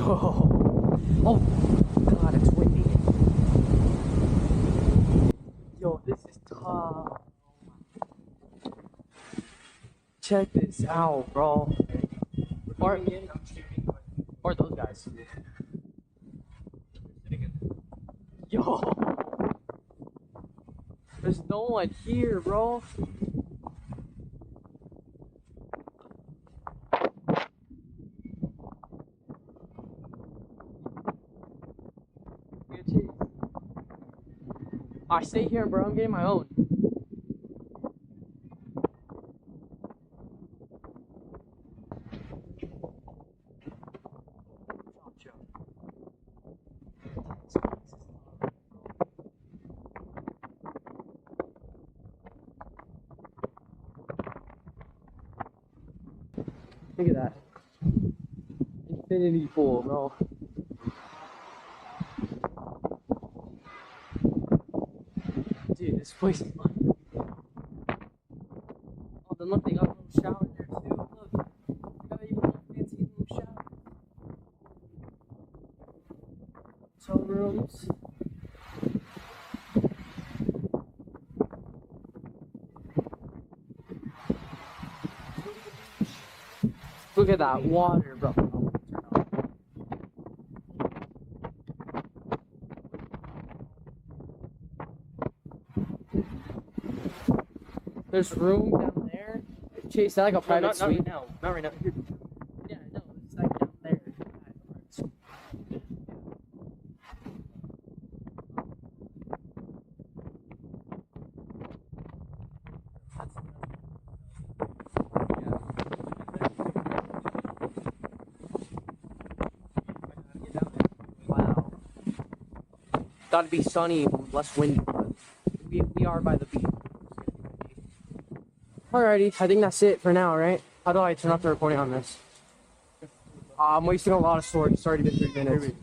Yo. Oh god, it's windy. Yo, this is tough. Check this out, bro. Or those guys. Yo. There's no one here, bro. I stay here, bro. I'm getting my own. Look at that. Infinity pool, bro. Dude, this place is fun. Oh, then look, they got a little shower there too. Look, they got even a fancy little shower. Hotel rooms. Look at that water, bro. There's room down there. Chase, is that like a private suite? Not right now. Here. Yeah, no, it's like down there. Wow. Thought it'd be sunny, less windy. We are by the beach. Alrighty, I think that's it for now, right? How do I turn off the recording on this? I'm wasting a lot of storage. It's already been 3 minutes.